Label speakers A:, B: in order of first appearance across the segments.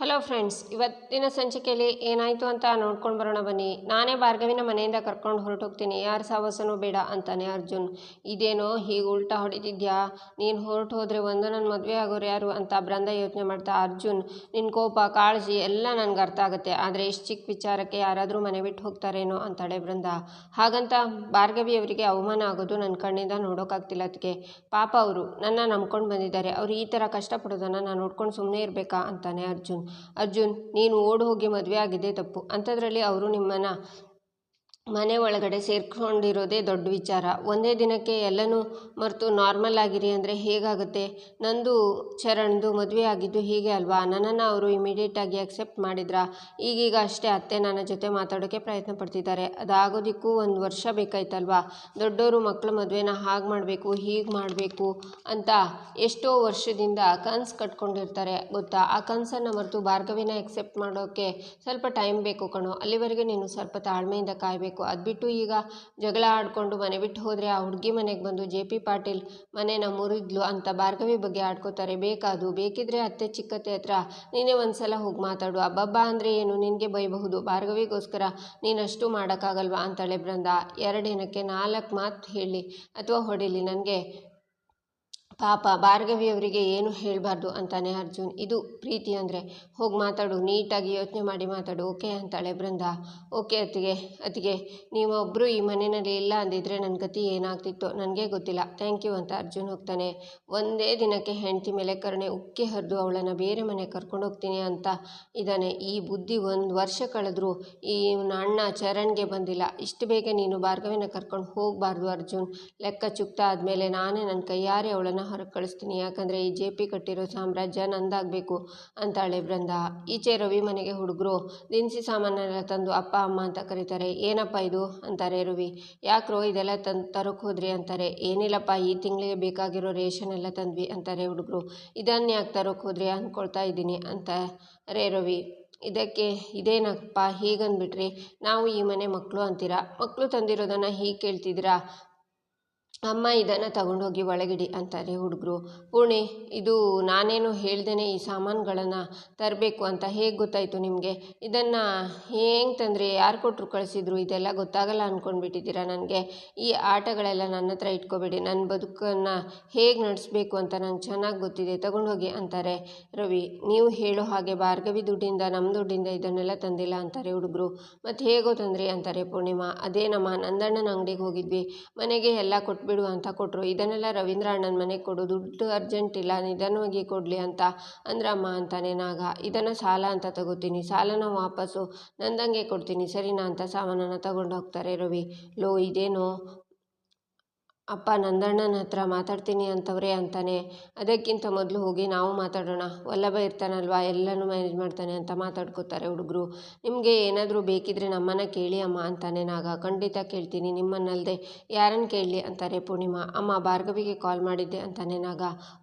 A: Hello friends, ಇವತ್ತಿನ ಸಂಚಿಕೆಯಲ್ಲಿ ಏನಾಯಿತು ಅಂತ ನೋಡ್ಕೊಂಡು ಬರೋಣ ಬನ್ನಿ. ನಾನೇ ಭಾರ್ಗವಿನ ಮನೆಯಿಂದ ಕರ್ಕೊಂಡು ಹೊರಟೋಗ್ತೀನಿ, ಯಾರ ಸಾವಸನೂ ಬೇಡ ಅಂತಾನೆ ಅರ್ಜುನ್. ಇದೇನೋ ಹೀಗೆ ಉಲ್ಟಾ ಹೊಡಿತಿದ್ಯಾ, ನೀನು ಹೊರಟು ಹೋದರೆ ಒಂದು ನನ್ನ ಮದುವೆ ಆಗೋರು ಯಾರು ಅಂತ ಬೃಂದ ಯೋಚನೆ ಮಾಡ್ತಾ, ಅರ್ಜುನ್ ನಿನ್ನ ಕೋಪ ಕಾಳಜಿ ಎಲ್ಲ ನನಗೆ ಅರ್ಥ ಆಗುತ್ತೆ, ಆದರೆ ಇಷ್ಟು ಚಿಕ್ಕ ವಿಚಾರಕ್ಕೆ ಯಾರಾದರೂ ಮನೆ ಬಿಟ್ಟು ಹೋಗ್ತಾರೇನೋ ಅಂತಾಳೆ ಬೃಂದ. ಹಾಗಂತ ಭಾರ್ಗವಿಯವರಿಗೆ ಅವಮಾನ ಆಗೋದು ನನ್ನ ಕಣ್ಣಿಂದ ನೋಡೋಕ್ಕಾಗ್ತಿಲ್ಲ ಅದಕ್ಕೆ. ಪಾಪ ಅವರು ನನ್ನ ನಂಬ್ಕೊಂಡು ಬಂದಿದ್ದಾರೆ, ಅವರು ಈ ಥರ ಕಷ್ಟಪಡೋದನ್ನು ನಾನು ನೋಡ್ಕೊಂಡು ಸುಮ್ಮನೆ ಇರಬೇಕಾ ಅಂತಾನೆ ಅರ್ಜುನ್ ನೀನು ಓಡಿ ಹೋಗಿ ಮದುವೆ ಆಗಿದ್ದೇ ತಪ್ಪು, ಅಂಥದ್ರಲ್ಲಿ ಅವರು ನಿಮ್ಮನ್ನು ಮನೆ ಒಳಗಡೆ ಸೇರ್ಕೊಂಡಿರೋದೇ ದೊಡ್ಡ ವಿಚಾರ. ಒಂದೇ ದಿನಕ್ಕೆ ಎಲ್ಲನೂ ಮರೆತು ನಾರ್ಮಲ್ ಆಗಿರಿ ಅಂದರೆ ಹೇಗಾಗುತ್ತೆ? ನಂದು ಚರಣ್ದು ಮದುವೆ ಆಗಿದ್ದು ಹೀಗೆ ಅಲ್ವಾ? ನನ್ನನ್ನು ಅವರು ಇಮಿಡಿಯೇಟಾಗಿ ಅಕ್ಸೆಪ್ಟ್ ಮಾಡಿದ್ರಾ? ಈಗೀಗ ಅಷ್ಟೇ ಅತ್ತೆ ನನ್ನ ಜೊತೆ ಮಾತಾಡೋಕ್ಕೆ ಪ್ರಯತ್ನ ಪಡ್ತಿದ್ದಾರೆ, ಅದಾಗೋದಕ್ಕೂ 1 ವರ್ಷ ಬೇಕಾಯ್ತಲ್ವಾ? ದೊಡ್ಡವರು ಮಕ್ಕಳ ಮದುವೆನ ಹಾಗೆ ಮಾಡಬೇಕು ಹೀಗೆ ಮಾಡಬೇಕು ಅಂತ ಎಷ್ಟೋ ವರ್ಷದಿಂದ ಕನಸು ಕಟ್ಕೊಂಡಿರ್ತಾರೆ ಗೊತ್ತಾ? ಆ ಕನಸನ್ನು ಮರೆತು ಭಾರ್ಗವಿನ ಎಕ್ಸೆಪ್ಟ್ ಮಾಡೋಕ್ಕೆ ಸ್ವಲ್ಪ ಟೈಮ್ ಬೇಕು ಕಣೋ, ಅಲ್ಲಿವರೆಗೆ ನೀನು ಸ್ವಲ್ಪ ತಾಳ್ಮೆಯಿಂದ ಕಾಯಬೇಕು. ಅದು ಬಿಟ್ಟು ಈಗ ಜಗಳ ಆಡಿಕೊಂಡು ಮನೆ ಬಿಟ್ಟು ಹೋದರೆ ಆ ಹುಡುಗಿ ಮನೆಗೆ ಬಂದು JP ಪಾಟೀಲ್ ಮನೆನ ಮುರಿದ್ಲು ಅಂತ ಭಾರ್ಗವಿ ಬಗ್ಗೆ ಆಡ್ಕೋತಾರೆ. ಬೇಕಿದ್ರೆ ಅತ್ತೆ ಚಿಕ್ಕತ್ತೆ ಹತ್ರ ನೀನೇ ಒಂದ್ಸಲ ಹೋಗಿ ಮಾತಾಡು, ಅಬ್ಬಬ್ಬಾ ಅಂದರೆ ಏನು ನಿನಗೆ ಬೈಬಹುದು, ಭಾರ್ಗವಿಗೋಸ್ಕರ ನೀನಷ್ಟು ಮಾಡೋಕ್ಕಾಗಲ್ವಾ ಅಂತಾಳೆ ಬೃಂದ. 2 ದಿನಕ್ಕೆ 4 ಮಾತು ಹೇಳಿ ಅಥವಾ ಹೊಡೀಲಿ ನನಗೆ ಪಾಪ ಭಾರ್ಗವಿಯವರಿಗೆ ಏನು ಹೇಳಬಾರ್ದು ಅಂತಾನೆ ಅರ್ಜುನ್. ಇದು ಪ್ರೀತಿ ಅಂದರೆ ಹೋಗಿ ಮಾತಾಡು, ನೀಟಾಗಿ ಯೋಚನೆ ಮಾಡಿ ಮಾತಾಡು, ಓಕೆ ಅಂತಾಳೆ ಬೃಂದ. ಓಕೆ ಅತ್ತಿಗೆ ನೀವೊಬ್ಬರು ಈ ಮನೆಯಲ್ಲಿ ಇಲ್ಲ ಅಂದಿದ್ರೆ ನನ್ನ ಗತಿ ಏನಾಗ್ತಿತ್ತು ನನಗೆ ಗೊತ್ತಿಲ್ಲ, ಥ್ಯಾಂಕ್ ಯು ಅಂತ ಅರ್ಜುನ್ ಹೋಗ್ತಾನೆ. ಒಂದೇ ದಿನಕ್ಕೆ ಹೆಂಡತಿ ಮೇಲೆ ಕರುಣೆ ಉಕ್ಕಿ ಹರಿದು ಅವಳನ್ನು ಬೇರೆ ಮನೆ ಕರ್ಕೊಂಡು ಹೋಗ್ತೀನಿ ಅಂತ ಇದ್ದಾನೆ. ಈ ಬುದ್ಧಿ 1 ವರ್ಷ ಕಳೆದ್ರೂ ಈ ಅಣ್ಣ ಚರಣ್ಗೆ ಬಂದಿಲ್ಲ. ಇಷ್ಟು ಬೇಗ ನೀನು ಭಾರ್ಗವಿನ ಕರ್ಕೊಂಡು ಹೋಗಬಾರ್ದು ಅರ್ಜುನ್. ಲೆಕ್ಕ ಚುಕ್ತ ಆದಮೇಲೆ ನಾನೇ ನನ್ನ ಕೈಯಾರೆ ಅವಳನ್ನು ಹೊರಗೆ ಕಳಿಸ್ತೀನಿ, ಯಾಕಂದರೆ ಈ JP ಕಟ್ಟಿರೋ ಸಾಮ್ರಾಜ್ಯ ನಂದಾಗಬೇಕು ಅಂತಾಳೆ ಬೃಂದ. ಈಚೆ ರವಿ ಮನೆಗೆ ಹುಡುಗರು ದಿನಸಿ ಸಾಮಾನೆಲ್ಲ ತಂದು ಅಪ್ಪ ಅಮ್ಮ ಅಂತ ಕರೀತಾರೆ. ಏನಪ್ಪ ಇದು ಅಂತಾರೆ ರವಿ. ಯಾಕ್ರೋ ಇದೆಲ್ಲ ತರೋಕೆ ಹೋದ್ರಿ ಅಂತಾರೆ. ಏನಿಲ್ಲಪ್ಪ ಈ ತಿಂಗಳಿಗೆ ಬೇಕಾಗಿರೋ ರೇಷನ್ ಎಲ್ಲ ತಂದ್ವಿ ಅಂತಾರೆ ಹುಡುಗರು. ಇದನ್ನು ಯಾಕೆ ತರೋಕೆ ಹೋದ್ರಿ ಅಂದ್ಕೊಳ್ತಾ ಇದ್ದೀನಿ ಅಂತಾರೆ ರವಿ. ಇದೇನಪ್ಪ ಹೀಗಂದ್ಬಿಟ್ರಿ, ನಾವು ಈ ಮನೆ ಮಕ್ಕಳು ಅಂತೀರಾ, ಮಕ್ಕಳು ತಂದಿರೋದನ್ನು ಹೀಗೆ ಕೇಳ್ತಿದ್ದೀರಾ? ಅಮ್ಮ ಇದನ್ನು ತಗೊಂಡೋಗಿ ಒಳಗಿಡಿ ಅಂತಾರೆ ಹುಡುಗರು. ಪೂರ್ಣಿ, ಇದು ನಾನೇನು ಹೇಳ್ದೇನೆ ಈ ಸಾಮಾನುಗಳನ್ನು ತರಬೇಕು ಅಂತ ಹೇಗೆ ಗೊತ್ತಾಯಿತು ನಿಮಗೆ? ಇದನ್ನು ಹೇಗೆ ತಂದರೆ ಯಾರು ಕೊಟ್ಟರು ಕಳಿಸಿದ್ರು? ಇದೆಲ್ಲ ಗೊತ್ತಾಗಲ್ಲ ಅಂದ್ಕೊಂಡ್ಬಿಟ್ಟಿದ್ದೀರಾ ನನಗೆ? ಈ ಆಟಗಳೆಲ್ಲ ನನ್ನ ಹತ್ರ ಇಟ್ಕೋಬೇಡಿ, ನನ್ನ ಬದುಕನ್ನು ಹೇಗೆ ನಡೆಸಬೇಕು ಅಂತ ನಂಗೆ ಚೆನ್ನಾಗಿ ಗೊತ್ತಿದೆ, ತಗೊಂಡೋಗಿ ಅಂತಾರೆ ರವಿ. ನೀವು ಹೇಳೋ ಹಾಗೆ ಭಾರ್ಗವಿ ದುಡ್ಡಿಂದ ನಮ್ಮ ದುಡ್ಡಿಂದ ಇದನ್ನೆಲ್ಲ ತಂದಿಲ್ಲ ಅಂತಾರೆ ಹುಡುಗರು. ಮತ್ತು ಹೇಗೋ ತಂದ್ರಿ ಅಂತಾರೆ ಪೂರ್ಣಿಮಾ. ಅದೇನಮ್ಮ ನಂದಣ್ಣನ ಅಂಗಡಿಗೆ ಹೋಗಿದ್ವಿ, ಮನೆಗೆ ಎಲ್ಲ ಕೊಟ್ಬಿಡು ಅಂತ ಕೊಟ್ಟರು, ಇದನ್ನೆಲ್ಲ ರವೀಂದ್ರ ಅಣ್ಣನ ಮನೆಗೆ ಕೊಡು, ದುಡ್ಡು ಅರ್ಜೆಂಟ್ ಇಲ್ಲ ನಿಧಾನವಾಗಿ ಕೊಡಲಿ ಅಂತ ಅಂದ್ರಮ್ಮ ಅಂತಾನೆ ನಾಗ. ಇದನ್ನು ಸಾಲ ಅಂತ ತಗೋತೀನಿ, ಸಾಲನ ವಾಪಸ್ಸು ನಂದಂಗೆ ಕೊಡ್ತೀನಿ ಸರಿನಾ ಅಂತ ಸಾಮಾನನ್ನು ತಗೊಂಡು ಹೋಗ್ತಾರೆ ರವಿ. ಇದೇನೋ ಅಪ್ಪ ನಂದಣ್ಣನ ಹತ್ರ ಮಾತಾಡ್ತೀನಿ ಅಂತವ್ರೆ ಅಂತಾನೆ. ಅದಕ್ಕಿಂತ ಮೊದಲು ಹೋಗಿ ನಾವು ಮಾತಾಡೋಣ, ವಲ್ಲಭ ಇರ್ತಾನಲ್ವಾ ಎಲ್ಲನೂ ಮ್ಯಾನೇಜ್ ಮಾಡ್ತಾನೆ ಅಂತ ಮಾತಾಡ್ಕೋತಾರೆ ಹುಡುಗರು. ನಿಮಗೆ ಏನಾದರೂ ಬೇಕಿದ್ರೆ ನಮ್ಮನ್ನು ಕೇಳಿ ಅಮ್ಮ ಅಂತಾನೆ ನಾಗ. ಖಂಡಿತ ಕೇಳ್ತೀನಿ, ನಿಮ್ಮನ್ನಲ್ಲದೆ ಯಾರನ್ನು ಕೇಳಲಿ ಅಂತಾರೆ ಪೂರ್ಣಿಮಾ. ಅಮ್ಮ ಭಾರ್ಗವಿಗೆ ಕಾಲ್ ಮಾಡಿದ್ದೆ ಅಂತಾನೆ ನಾಗ.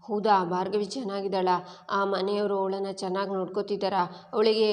A: ಹೌದಾ, ಭಾರ್ಗವಿ ಚೆನ್ನಾಗಿದ್ದಾಳ? ಆ ಮನೆಯವರು ಅವಳನ್ನು ಚೆನ್ನಾಗಿ ನೋಡ್ಕೋತಿದ್ದಾರಾ? ಅವಳಿಗೆ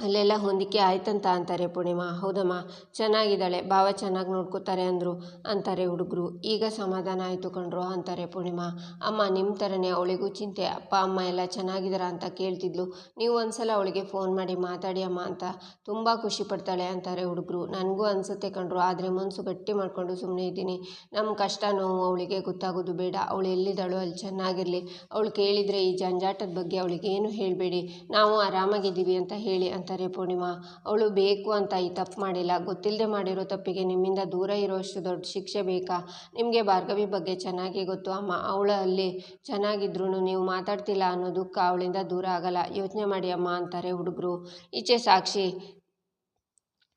A: ಅಲ್ಲೆಲ್ಲ ಹೊಂದಿಕೆ ಆಯ್ತಂತ ಅಂತಾರೆ ಪೂರ್ಣಿಮಾ. ಹೌದಮ್ಮ ಚೆನ್ನಾಗಿದ್ದಾಳೆ, ಭಾವ ಚೆನ್ನಾಗಿ ನೋಡ್ಕೋತಾರೆ ಅಂದರು ಅಂತಾರೆ ಹುಡುಗರು. ಈಗ ಸಮಾಧಾನ ಆಯಿತು ಕಣ್ರು ಅಂತಾರೆ ಪೂರ್ಣಿಮಾ. ಅಮ್ಮ ನಿಮ್ಮ ಥರನೇ ಅವಳಿಗೂ ಚಿಂತೆ, ಅಪ್ಪ ಅಮ್ಮ ಎಲ್ಲ ಚೆನ್ನಾಗಿದ್ದಾರಾ ಅಂತ ಕೇಳ್ತಿದ್ಲು, ನೀವು ಒಂದ್ಸಲ ಅವಳಿಗೆ ಫೋನ್ ಮಾಡಿ ಮಾತಾಡಿ ಅಮ್ಮ ಅಂತ ತುಂಬ ಖುಷಿ ಪಡ್ತಾಳೆ ಅಂತಾರೆ ಹುಡುಗರು. ನನಗೂ ಅನಿಸುತ್ತೆ ಕಣ್ರು, ಆದರೆ ಮನಸ್ಸು ಗಟ್ಟಿ ಮಾಡಿಕೊಂಡು ಸುಮ್ಮನೆ ಇದ್ದೀನಿ. ನಮ್ಮ ಕಷ್ಟ ನೋವು ಅವಳಿಗೆ ಗೊತ್ತಾಗೋದು ಬೇಡ, ಅವಳು ಎಲ್ಲಿದ್ದಾಳೋ ಅಲ್ಲಿ ಚೆನ್ನಾಗಿರಲಿ. ಅವಳು ಕೇಳಿದರೆ ಈ ಜಂಜಾಟದ ಬಗ್ಗೆ ಅವಳಿಗೇನು ಹೇಳಬೇಡಿ, ನಾವು ಆರಾಮಾಗಿದ್ದೀವಿ ಅಂತ ಹೇಳಿ ಅಂತಾರೆ ಪೂರ್ಣಿಮಾ. ಅವಳು ಬೇಕು ಅಂತ ಈ ತಪ್ಪು ಮಾಡಿಲ್ಲ, ಗೊತ್ತಿಲ್ಲದೆ ಮಾಡಿರೋ ತಪ್ಪಿಗೆ ನಿಮ್ಮಿಂದ ದೂರ ಇರೋಷ್ಟು ದೊಡ್ಡ ಶಿಕ್ಷೆ ಬೇಕಾ? ನಿಮಗೆ ಭಾರ್ಗವಿ ಬಗ್ಗೆ ಚೆನ್ನಾಗಿ ಗೊತ್ತು ಅಮ್ಮ, ಅವಳು ಅಲ್ಲಿ ಚೆನ್ನಾಗಿದ್ರು ನೀವು ಮಾತಾಡ್ತಿಲ್ಲ ಅನ್ನೋ ದುಃಖ ಅವಳಿಂದ ದೂರ ಆಗಲ್ಲ, ಯೋಚನೆ ಮಾಡಿ ಅಮ್ಮ ಅಂತಾರೆ ಹುಡುಗರು. ಈಚೆ ಸಾಕ್ಷಿ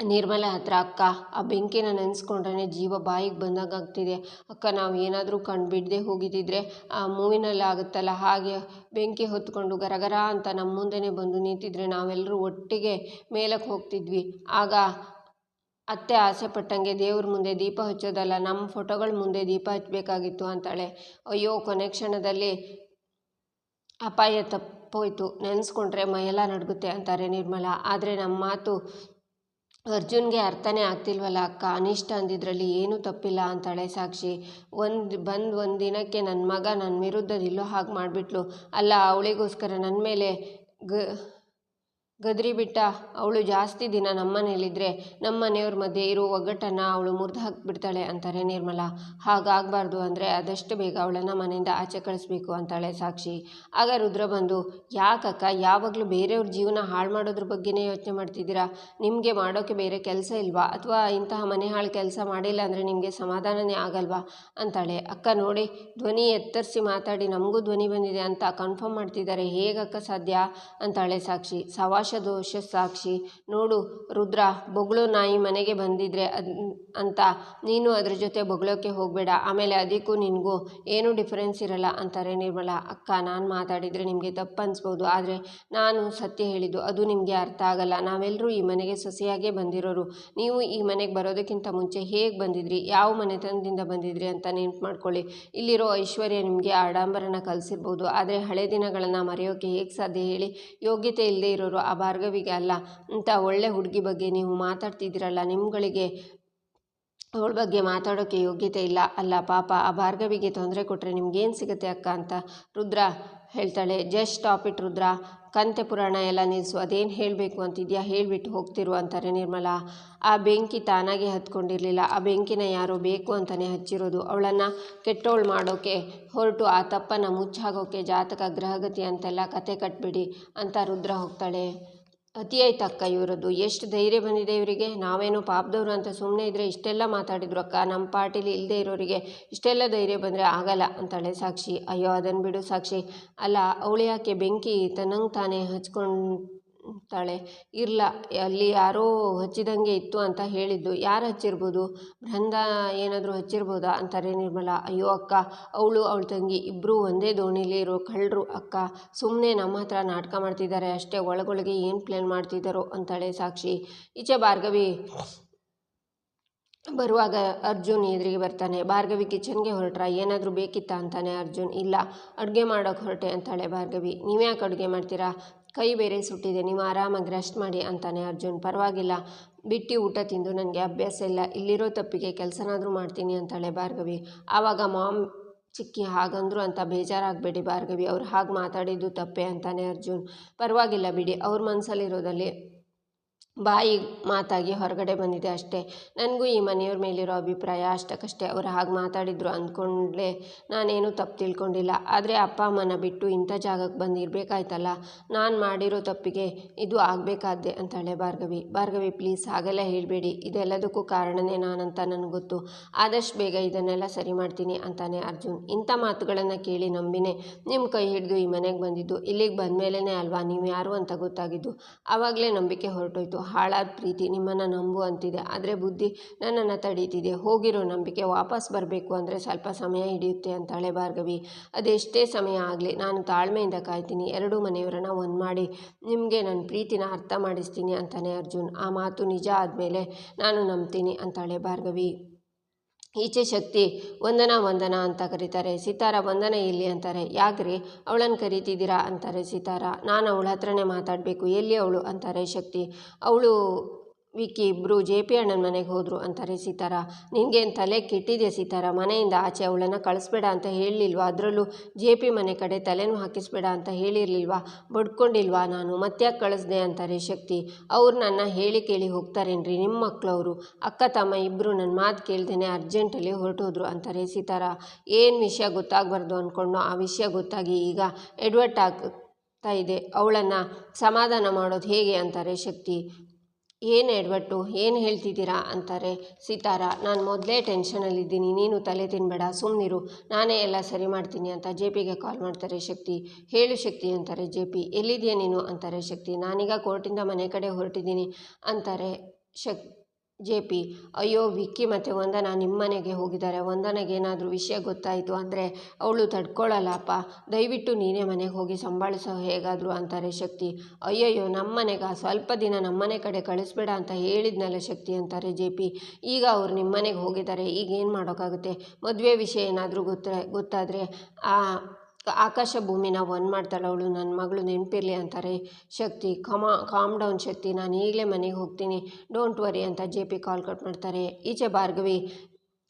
A: ನಿರ್ಮಲ ಹತ್ರ, ಅಕ್ಕ ಆ ಬೆಂಕಿನ ನೆನೆಸ್ಕೊಂಡ್ರೆ ಜೀವ ಬಾಯಿಗೆ ಬಂದಾಗ ಆಗ್ತಿದೆ ಅಕ್ಕ, ನಾವು ಏನಾದರೂ ಬಿಡದೆ ಹೋಗಿದ್ದಿದ್ರೆ ಆ ಮೂವಿನಲ್ಲಿ ಆಗುತ್ತಲ್ಲ ಹಾಗೆ ಬೆಂಕಿ ಹೊತ್ಕೊಂಡು ಗರಗರ ಅಂತ ನಮ್ಮ ಮುಂದೆನೇ ಬಂದು ನಿಂತಿದ್ರೆ ನಾವೆಲ್ಲರೂ ಒಟ್ಟಿಗೆ ಮೇಲಕ್ಕೆ ಹೋಗ್ತಿದ್ವಿ. ಆಗ ಅತ್ತೆ ಆಸೆ ಪಟ್ಟಂಗೆ ದೇವ್ರ ಮುಂದೆ ದೀಪ ಹಚ್ಚೋದಲ್ಲ, ನಮ್ಮ ಫೋಟೋಗಳ ಮುಂದೆ ದೀಪ ಹಚ್ಚಬೇಕಾಗಿತ್ತು ಅಂತಾಳೆ. ಅಯ್ಯೋ ಕೊನೆ ಕ್ಷಣದಲ್ಲಿ ಅಪಾಯ ತಪ್ಪೋಯ್ತು, ನೆನೆಸ್ಕೊಂಡ್ರೆ ಮೈಯೆಲ್ಲ ನಡುಗುತ್ತೆ ಅಂತಾರೆ ನಿರ್ಮಲ. ಆದರೆ ನಮ್ಮ ಮಾತು ಅರ್ಜುನ್ಗೆ ಅರ್ಥನೇ ಆಗ್ತಿಲ್ವಲ್ಲ ಅಕ್ಕ, ಅನಿಷ್ಟ ಅಂದಿದ್ರಲ್ಲಿ ಏನೂ ತಪ್ಪಿಲ್ಲ ಅಂತಾಳೆ ಸಾಕ್ಷಿ. ಒಂದು ದಿನಕ್ಕೆ ನನ್ನ ಮಗ ನನ್ನ ವಿರುದ್ಧ ಇಲ್ಲೋ ಹಾಗೆ ಮಾಡಿಬಿಟ್ಲು ಅಲ್ಲ, ಅವಳಿಗೋಸ್ಕರ ನನ್ನ ಮೇಲೆ ಗ ಗದರಿ ಬಿಟ್ಟ ಅವಳು ಜಾಸ್ತಿ ದಿನ ನಮ್ಮನೇಲಿದ್ದರೆ ನಮ್ಮ ಮನೆಯವ್ರ ಮಧ್ಯೆ ಇರೋ ಒಗ್ಗಟ್ಟನ್ನು ಅವಳು ಮುರಿದು ಹಾಕಿಬಿಡ್ತಾಳೆ ಅಂತಾರೆ ನಿರ್ಮಲಾ. ಹಾಗಾಗಬಾರ್ದು ಅಂದರೆ ಆದಷ್ಟು ಬೇಗ ಅವಳನ್ನು ಮನೆಯಿಂದ ಆಚೆ ಕಳಿಸ್ಬೇಕು ಅಂತಾಳೆ ಸಾಕ್ಷಿ. ಆಗ ರುದ್ರ ಬಂದು, ಯಾಕಕ್ಕ ಯಾವಾಗಲೂ ಬೇರೆಯವ್ರ ಜೀವನ ಹಾಳು ಮಾಡೋದ್ರ ಬಗ್ಗೆನೇ ಯೋಚನೆ ಮಾಡ್ತಿದ್ದೀರಾ? ನಿಮಗೆ ಮಾಡೋಕ್ಕೆ ಬೇರೆ ಕೆಲಸ ಇಲ್ವಾ? ಅಥವಾ ಇಂತಹ ಮನೆ ಹಾಳು ಕೆಲಸ ಮಾಡಿಲ್ಲ ಅಂದರೆ ನಿಮಗೆ ಸಮಾಧಾನನೇ ಆಗಲ್ವಾ ಅಂತಾಳೆ. ಅಕ್ಕ ನೋಡಿ, ಧ್ವನಿ ಎತ್ತರಿಸಿ ಮಾತಾಡಿ ನಮಗೂ ಧ್ವನಿ ಬಂದಿದೆ ಅಂತ ಕನ್ಫರ್ಮ್ ಮಾಡ್ತಿದ್ದಾರೆ, ಹೇಗಕ್ಕ ಸಾಧ್ಯ ಅಂತಾಳೆ ಸಾಕ್ಷಿ. ದೋಷ ಸಾಕ್ಷಿ, ನೋಡು ರುದ್ರ, ಬೊಗಳೋ ನಾಯಿ ಮನೆಗೆ ಬಂದಿದ್ರೆ ಅಂತ ನೀನು ಅದ್ರ ಜೊತೆ ಬೊಗಳೋಕ್ಕೆ ಹೋಗಬೇಡ, ಆಮೇಲೆ ಅದಕ್ಕೂ ನಿನಗೂ ಏನೂ ಡಿಫರೆನ್ಸ್ ಇರಲ್ಲ ಅಂತಾರೆ ನಿರ್ಮಲಾ. ಅಕ್ಕ, ನಾನು ಮಾತಾಡಿದರೆ ನಿಮಗೆ ತಪ್ಪು ಅನಿಸ್ಬೋದು, ಆದರೆ ನಾನು ಸತ್ಯ ಹೇಳಿದ್ದು ಅದು ನಿಮಗೆ ಅರ್ಥ ಆಗಲ್ಲ. ನಾವೆಲ್ಲರೂ ಈ ಮನೆಗೆ ಸೊಸೆಯಾಗೇ ಬಂದಿರೋರು. ನೀವು ಈ ಮನೆಗೆ ಬರೋದಕ್ಕಿಂತ ಮುಂಚೆ ಹೇಗೆ ಬಂದಿದ್ರಿ, ಯಾವ ಮನೆತನದಿಂದ ಬಂದಿದ್ರಿ ಅಂತ ನೆನ್ಪು ಮಾಡ್ಕೊಳ್ಳಿ. ಇಲ್ಲಿರೋ ಐಶ್ವರ್ಯ ನಿಮಗೆ ಆಡಂಬರನ ಕಲಿಸಿರ್ಬೋದು, ಆದರೆ ಹಳೆ ದಿನಗಳನ್ನು ಮರೆಯೋಕ್ಕೆ ಹೇಗೆ ಸಾಧ್ಯ ಹೇಳಿ? ಯೋಗ್ಯತೆ ಇಲ್ಲದೆ ಇರೋರು ಆ ಭಾರ್ಗವಿಗೆ ಅಲ್ಲ ಅಂತ ಒಳ್ಳೆ ಹುಡುಗಿ ಬಗ್ಗೆ ನೀವು ಮಾತಾಡ್ತಿದ್ದೀರಲ್ಲ, ನಿಮ್ಗಳಿಗೆ ಅವಳ ಬಗ್ಗೆ ಮಾತಾಡೋಕ್ಕೆ ಯೋಗ್ಯತೆ ಇಲ್ಲ ಅಲ್ಲ? ಪಾಪ ಆ ಭಾರ್ಗವಿಗೆ ತೊಂದರೆ ಕೊಟ್ಟರೆ ನಿಮ್ಗೇನು ಸಿಗುತ್ತೆ ಅಕ್ಕ ಅಂತ ರುದ್ರ ಹೇಳ್ತಾಳೆ. ಜಸ್ಟ್ ಸ್ಟಾಪ್ ಇಟ್ ರುದ್ರ, ಕಂತೆ ಪುರಾಣ ಎಲ್ಲ ನಿಲ್ಲಿಸು, ಅದೇನು ಹೇಳಬೇಕು ಅಂತಿದ್ಯಾ ಹೇಳಿಬಿಟ್ಟು ಹೋಗ್ತಿರು ಅಂತಾರೆ ನಿರ್ಮಲಾ. ಆ ಬೆಂಕಿ ತಾನಾಗೆ ಹತ್ಕೊಂಡಿರಲಿಲ್ಲ, ಆ ಬೆಂಕಿನ ಯಾರೋ ಬೇಕು ಅಂತಲೇ ಹಚ್ಚಿರೋದು. ಅವಳನ್ನು ಕೆಟ್ಟವಳು ಮಾಡೋಕ್ಕೆ ಹೊರಟು ಆ ತಪ್ಪನ್ನು ಮುಚ್ಚಾಗೋಕ್ಕೆ ಜಾತಕ ಗ್ರಹಗತಿ ಅಂತೆಲ್ಲ ಕತೆ ಕಟ್ಬಿಡಿ ಅಂತ ರುದ್ರ ಹೋಗ್ತಾಳೆ. ಅಕ್ಕ ಇವರದ್ದು, ಎಷ್ಟು ಧೈರ್ಯ ಬಂದಿದೆ ಇವರಿಗೆ. ನಾವೇನೋ ಪಾಪದವರು ಅಂತ ಸುಮ್ಮನೆ ಇದ್ದರೆ ಇಷ್ಟೆಲ್ಲ ಮಾತಾಡಿದ್ರು ಅಕ್ಕ, ನಮ್ಮ ಪಾರ್ಟಿಲಿ ಇಲ್ಲದೆ ಇರೋರಿಗೆ ಇಷ್ಟೆಲ್ಲ ಧೈರ್ಯ ಬಂದರೆ ಆಗಲ್ಲ ಅಂತಾಳೆ ಸಾಕ್ಷಿ. ಅಯ್ಯೋ ಅದನ್ನು ಬಿಡು ಸಾಕ್ಷಿ, ಅಲ್ಲ ಅವಳು ಯಾಕೆ ಬೆಂಕಿ ತನ್ನಂಗೆ ತಾನೇ ಹಚ್ಕೊತಾಳೆ? ಇರಲ್ಲ, ಅಲ್ಲಿ ಯಾರೋ ಹಚ್ಚಿದಂಗೆ ಇತ್ತು ಅಂತ ಹೇಳಿದ್ದು, ಯಾರು ಹಚ್ಚಿರ್ಬೋದು? ಬೃಂದ ಏನಾದರೂ ಹಚ್ಚಿರ್ಬೋದಾ ಅಂತಾರೆ ನಿರ್ಮಲಾ. ಅಯ್ಯೋ ಅಕ್ಕ, ಅವಳು ಅವಳ ತಂಗಿ ಇಬ್ಬರು ಒಂದೇ ದೋಣಿಲಿ ಇರೋ ಕಳ್ಳರು ಅಕ್ಕ, ಸುಮ್ಮನೆ ನಮ್ಮ ಹತ್ರ ನಾಟಕ ಮಾಡ್ತಿದ್ದಾರೆ ಅಷ್ಟೇ, ಒಳಗೊಳಗೆ ಏನು ಪ್ಲ್ಯಾನ್ ಮಾಡ್ತಿದ್ದಾರೋ ಅಂತಾಳೆ ಸಾಕ್ಷಿ. ಈಚೆ ಭಾರ್ಗವಿ ಬರುವಾಗ ಅರ್ಜುನ್ ಎದುರಿಗೆ ಬರ್ತಾನೆ. ಭಾರ್ಗವಿ ಕಿಚನ್ಗೆ ಹೊರಟ್ರ, ಏನಾದರೂ ಬೇಕಿತ್ತಾ ಅಂತಾನೆ ಅರ್ಜುನ್. ಇಲ್ಲ, ಅಡುಗೆ ಮಾಡೋಕೆ ಹೊರಟೆ ಅಂತಾಳೆ ಭಾರ್ಗವಿ. ನೀವ್ಯಾಕೆ ಅಡುಗೆ ಮಾಡ್ತೀರಾ? ಕೈ ಬೇರೆ ಸುಟ್ಟಿದೆ, ನೀವು ಆರಾಮಾಗಿ ರೆಸ್ಟ್ ಮಾಡಿ ಅಂತಾನೆ ಅರ್ಜುನ್. ಪರವಾಗಿಲ್ಲ ಬಿಟ್ಟು ಊಟ ತಿಂದು ನನಗೆ ಅಭ್ಯಾಸ ಇಲ್ಲ, ಇಲ್ಲಿರೋ ತಪ್ಪಿಗೆ ಕೆಲಸನಾದರೂ ಮಾಡ್ತೀನಿ ಅಂತಾಳೆ ಭಾರ್ಗವಿ. ಆವಾಗ ಮಾಮ್ ಚಿಕ್ಕಿ ಹಾಗಂದ್ರು ಅಂತ ಬೇಜಾರಾಗಬೇಡಿ ಭಾರ್ಗವಿ, ಅವ್ರು ಹಾಗೆ ಮಾತಾಡಿದ್ದು ತಪ್ಪೆ ಅಂತಾನೆ ಅರ್ಜುನ್. ಪರವಾಗಿಲ್ಲ ಬಿಡಿ, ಅವ್ರ ಮನಸ್ಸಲ್ಲಿರೋದಲ್ಲಿ ಬಾಯಿ ಮಾತಾಗಿ ಹೊರಗಡೆ ಬಂದಿದೆ ಅಷ್ಟೇ. ನನಗೂ ಈ ಮನೆಯವ್ರ ಮೇಲಿರೋ ಅಭಿಪ್ರಾಯ ಅಷ್ಟಕ್ಕಷ್ಟೇ. ಅವ್ರು ಹಾಗೆ ಮಾತಾಡಿದ್ರು ಅಂದ್ಕೊಂಡ್ಲೆ ನಾನೇನು ತಪ್ಪು ತಿಳ್ಕೊಂಡಿಲ್ಲ. ಆದರೆ ಅಪ್ಪ ಅಮ್ಮನ ಬಿಟ್ಟು ಇಂಥ ಜಾಗಕ್ಕೆ ಬಂದಿರಬೇಕಾಯ್ತಲ್ಲ, ನಾನು ಮಾಡಿರೋ ತಪ್ಪಿಗೆ ಇದು ಆಗಬೇಕಾದ್ದೆ ಅಂತಾಳೆ ಭಾರ್ಗವಿ. ಭಾರ್ಗವಿ ಪ್ಲೀಸ್ ಹಾಗೆಲ್ಲ ಹೇಳಬೇಡಿ, ಇದೆಲ್ಲದಕ್ಕೂ ಕಾರಣನೇ ನಾನಂತ ನನಗೆ ಗೊತ್ತು, ಆದಷ್ಟು ಬೇಗ ಇದನ್ನೆಲ್ಲ ಸರಿ ಮಾಡ್ತೀನಿ ಅಂತಾನೆ ಅರ್ಜುನ್. ಇಂಥ ಮಾತುಗಳನ್ನು ಕೇಳಿ ನಂಬಿನೇ ನಿಮ್ಮ ಕೈ ಹಿಡಿದು ಈ ಮನೆಗೆ ಬಂದಿದ್ದು. ಇಲ್ಲಿಗೆ ಬಂದಮೇಲೆ ಅಲ್ವಾ ನೀವು ಯಾರು ಅಂತ ಗೊತ್ತಾಗಿದ್ದು. ಆವಾಗಲೇ ನಂಬಿಕೆ ಹೊರಟೋಯ್ತು. ಹಾಳಾದ ಪ್ರೀತಿ ನಿಮ್ಮನ್ನು ನಂಬು ಅಂತಿದೆ, ಆದರೆ ಬುದ್ಧಿ ನನ್ನನ್ನು ತಡೀತಿದೆ. ಹೋಗಿರೋ ನಂಬಿಕೆ ವಾಪಸ್ ಬರಬೇಕು ಅಂದರೆ ಸ್ವಲ್ಪ ಸಮಯ ಹಿಡಿಯುತ್ತೆ ಅಂತಾಳೆ ಭಾರ್ಗವಿ. ಅದೆಷ್ಟೇ ಸಮಯ ಆಗಲಿ ನಾನು ತಾಳ್ಮೆಯಿಂದ ಕಾಯ್ತೀನಿ. ಎರಡೂ ಮನೆಯವರನ್ನ ಒಂದು ಮಾಡಿ ನಿಮಗೆ ನನ್ನ ಪ್ರೀತಿನ ಅರ್ಥ ಮಾಡಿಸ್ತೀನಿ ಅಂತಾನೆ ಅರ್ಜುನ್. ಆ ಮಾತು ನಿಜ ಆದಮೇಲೆ ನಾನು ನಂಬ್ತೀನಿ ಅಂತಾಳೆ ಭಾರ್ಗವಿ. ಈಚೆ ಶಕ್ತಿ ವಂದನಾ ಅಂತ ಕರೀತಾರೆ. ಸಿತಾರ ವಂದನ ಎಲ್ಲಿ ಅಂತಾರೆ. ಯಾಕ್ರಿ ಅವಳನ್ನು ಕರಿತಿದ್ದೀರಾ ಅಂತಾರೆ ಸಿತಾರ. ನಾನು ಅವಳ ಹತ್ರನೇ ಮಾತಾಡಬೇಕು, ಎಲ್ಲಿ ಅವಳು ಅಂತಾರೆ ಶಕ್ತಿ. ಅವಳು ವಿಕ್ಕಿ ಇಬ್ಬರು JP ಅಣ್ಣನ ಮನೆಗೆ ಹೋದರು ಅಂತಾರೆ ಸಿತಾರ. ನಿನಗೇನು ತಲೆ ಕೆಟ್ಟಿದೆಯಾ ಸಿತಾರ? ಮನೆಯಿಂದ ಆಚೆ ಅವಳನ್ನು ಕಳಿಸ್ಬೇಡ ಅಂತ ಹೇಳಿಲ್ವಾ? ಅದರಲ್ಲೂ JP ಮನೆ ಕಡೆ ತಲೆನೂ ಹಾಕಿಸ್ಬೇಡ ಅಂತ ಹೇಳಿರಲಿಲ್ವಾ? ಬಡ್ಕೊಂಡಿಲ್ವಾ ನಾನು? ಮತ್ತ್ಯಾಕೆ ಕಳಿಸ್ದೆ ಅಂತಾರೆ ಶಕ್ತಿ. ಅವ್ರು ನನ್ನ ಹೇಳಿ ಕೇಳಿ ಹೋಗ್ತಾರೇನ್ರಿ ನಿಮ್ಮ ಮಕ್ಕಳು? ಅವರು ಅಕ್ಕ ತಮ್ಮ ಇಬ್ಬರು ನನ್ನ ಮಾತು ಕೇಳ್ದೇನೆ ಅರ್ಜೆಂಟಲ್ಲಿ ಹೊರಟೋದ್ರು ಅಂತಾರೆ ಸಿತಾರ. ಏನು ವಿಷಯ ಗೊತ್ತಾಗಬಾರ್ದು ಅಂದ್ಕೊಂಡು ಆ ವಿಷಯ ಗೊತ್ತಾಗಿ ಈಗ ಎಡ್ವರ್ಟ್ ಆಗ್ತಾ ಇದೆ. ಅವಳನ್ನು ಸಮಾಧಾನ ಮಾಡೋದು ಹೇಗೆ ಅಂತಾರೆ ಶಕ್ತಿ. ಏನು ಎಡ್ವಟ್ಟು, ಏನು ಹೇಳ್ತಿದ್ದೀರಾ ಅಂತಾರೆ ಸಿತಾರ. ನಾನು ಮೊದಲೇ ಟೆನ್ಷನಲ್ಲಿದ್ದೀನಿ, ನೀನು ತಲೆ ತಿನ್ನಬೇಡ, ಸುಮ್ಮನಿರು, ನಾನೇ ಎಲ್ಲ ಸರಿ ಮಾಡ್ತೀನಿ ಅಂತ JPಗೆ ಕಾಲ್ ಮಾಡ್ತಾರೆ ಶಕ್ತಿ. ಹೇಳು ಶಕ್ತಿ ಅಂತಾರೆ JP. ಎಲ್ಲಿದೆಯಾ ನೀನು ಅಂತಾರೆ ಶಕ್ತಿ. ನಾನೀಗ ಕೋರ್ಟಿಂದ ಮನೆ ಕಡೆ ಹೊರಟಿದ್ದೀನಿ ಅಂತಾರೆ JP. ಅಯ್ಯೋ ವಿಕ್ಕಿ ಮತ್ತು ವಂದನಾ ನಿಮ್ಮ ಮನೆಗೆ ಹೋಗಿದ್ದಾರೆ. ವಂದನೆಗೇನಾದರೂ ವಿಷಯ ಗೊತ್ತಾಯಿತು ಅಂದರೆ ಅವಳು ತಡ್ಕೊಳ್ಳಲ್ಲಪ್ಪ, ದಯವಿಟ್ಟು ನೀನೇ ಮನೆಗೆ ಹೋಗಿ ಸಂಭಾಳಿಸೋ ಹೇಗಾದರೂ ಅಂತಾರೆ ಶಕ್ತಿ. ಅಯ್ಯಯ್ಯೋ ನಮ್ಮ ಮನೆಗೆ ಸ್ವಲ್ಪ ದಿನ ನಮ್ಮನೆ ಕಡೆ ಕಳಿಸ್ಬೇಡ ಅಂತ ಹೇಳಿದ್ನಲ್ಲ ಶಕ್ತಿ ಅಂತಾರೆ JP. ಈಗ ಅವ್ರು ನಿಮ್ಮ ಮನೆಗೆ ಹೋಗಿದ್ದಾರೆ, ಈಗ ಏನು ಮಾಡೋಕ್ಕಾಗುತ್ತೆ? ಮದುವೆ ವಿಷಯ ಏನಾದರೂ ಗೊತ್ತಾದರೆ ಆಕಾಶ ಭೂಮಿನ ಒಂದು ಮಾಡ್ತಾಳೆ ಅವಳು, ನನ್ನ ಮಗಳು ನೆನಪಿರಲಿ ಅಂತಾರೆ ಶಕ್ತಿ. ಕಾಮ್ ಡೌನ್ ಶಕ್ತಿ, ನಾನು ಈಗಲೇ ಮನೆಗೆ ಹೋಗ್ತೀನಿ, ಡೋಂಟ್ ವರಿ ಅಂತ JP ಕಾಲ್ ಕಟ್ ಮಾಡ್ತಾರೆ. ಈಚೆ ಭಾರ್ಗವಿ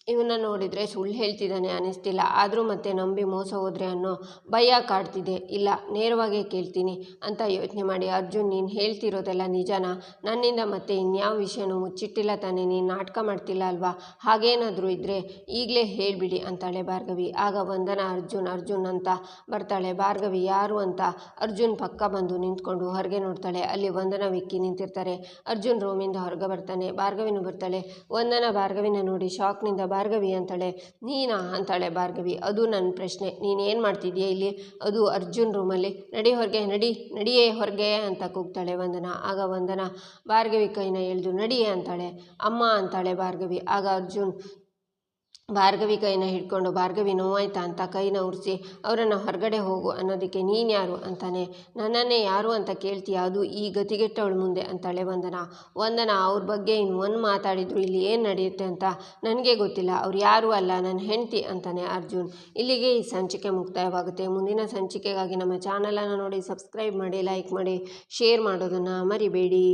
A: ಇವನ್ನ ನೋಡಿದರೆ ಸುಳ್ಳು ಹೇಳ್ತಿದ್ದಾನೆ ಅನ್ನಿಸ್ತಿಲ್ಲ, ಆದರೂ ಮತ್ತೆ ನಂಬಿ ಮೋಸ ಹೋದರೆ ಅನ್ನೋ ಭಯ ಕಾಡ್ತಿದೆ. ಇಲ್ಲ, ನೇರವಾಗೇ ಕೇಳ್ತೀನಿ ಅಂತ ಯೋಚನೆ ಮಾಡಿ, ಅರ್ಜುನ್ ನೀನು ಹೇಳ್ತಿರೋದೆಲ್ಲ ನಿಜನಾ? ನನ್ನಿಂದ ಮತ್ತೆ ಇನ್ಯಾವ ವಿಷಯನೂ ಮುಚ್ಚಿಟ್ಟಿಲ್ಲ ತಾನೇ? ನೀನು ನಾಟಕ ಮಾಡ್ತಿಲ್ಲ ಅಲ್ವಾ? ಹಾಗೇನಾದರೂ ಇದ್ದರೆ ಈಗಲೇ ಹೇಳಿಬಿಡಿ ಅಂತಾಳೆ ಭಾರ್ಗವಿ. ಆಗ ವಂದನಾ ಅರ್ಜುನ್ ಅಂತ ಬರ್ತಾಳೆ. ಭಾರ್ಗವಿ ಯಾರು ಅಂತ ಅರ್ಜುನ್ ಪಕ್ಕ ಬಂದು ನಿಂತ್ಕೊಂಡು ಹೊರಗೆ ನೋಡ್ತಾಳೆ. ಅಲ್ಲಿ ವಂದನಾ ವಿಕ್ಕಿ ನಿಂತಿರ್ತಾರೆ. ಅರ್ಜುನ್ ರೂಮಿಂದ ಹೊರಗೆ ಬರ್ತಾನೆ. ಭಾರ್ಗವಿನೂ ಬರ್ತಾಳೆ. ವಂದನಾ ಭಾರ್ಗವಿನ ನೋಡಿ ಶಾಕ್ನಿಂದ ಭಾರ್ಗವಿ ಅಂತಾಳೆ. ನೀನಾ ಅಂತಾಳೆ ಭಾರ್ಗವಿ. ಅದು ನನ್ನ ಪ್ರಶ್ನೆ, ನೀನೇನು ಮಾಡ್ತಿದ್ದೀಯ ಇಲ್ಲಿ? ಅದು ಅರ್ಜುನ್ ರೂಮಲ್ಲಿ. ನಡಿ ಹೊರಗೆ, ನಡಿಯೇ ಹೊರಗೆ ಅಂತ ಕೂಗ್ತಾಳೆ ವಂದನಾ. ಆಗ ವಂದನಾ ಭಾರ್ಗವಿ ಕೈನ ಎಳೆದು ನಡಿಯೇ ಅಂತಾಳೆ. ಅಮ್ಮ ಅಂತಾಳೆ ಭಾರ್ಗವಿ. ಆಗ ಅರ್ಜುನ್ ಭಾರ್ಗವಿ ಕೈನ ಹಿಡ್ಕೊಂಡು, ಭಾರ್ಗವಿ ನೋವಾಯ್ತಾ ಅಂತ ಕೈನ ಉರಿಸಿ ಅವರನ್ನು ಹೊರಗಡೆ ಹೋಗು ಅನ್ನೋದಕ್ಕೆ ನೀನು ಯಾರು ಅಂತಾನೆ. ನನ್ನನ್ನೇ ಯಾರು ಅಂತ ಕೇಳ್ತೀಯ? ಅದು ಈ ಗತಿಗೆಟ್ಟವಳ ಮುಂದೆ ಅಂತಾಳೆ ವಂದನಾ ಅವ್ರ ಬಗ್ಗೆ ಇನ್ನು ಒಂದು ಮಾತಾಡಿದ್ರು ಇಲ್ಲಿ ಏನು ನಡೆಯುತ್ತೆ ಅಂತ ನನಗೆ ಗೊತ್ತಿಲ್ಲ. ಅವ್ರು ಯಾರೂ ಅಲ್ಲ, ನನ್ನ ಹೆಂಡತಿ ಅಂತಾನೆ ಅರ್ಜುನ್. ಇಲ್ಲಿಗೆ ಈ ಸಂಚಿಕೆ ಮುಕ್ತಾಯವಾಗುತ್ತೆ. ಮುಂದಿನ ಸಂಚಿಕೆಗಾಗಿ ನಮ್ಮ ಚಾನಲನ್ನು ನೋಡಿ ಸಬ್ಸ್ಕ್ರೈಬ್ ಮಾಡಿ, ಲೈಕ್ ಮಾಡಿ, ಶೇರ್ ಮಾಡೋದನ್ನು ಮರಿಬೇಡಿ.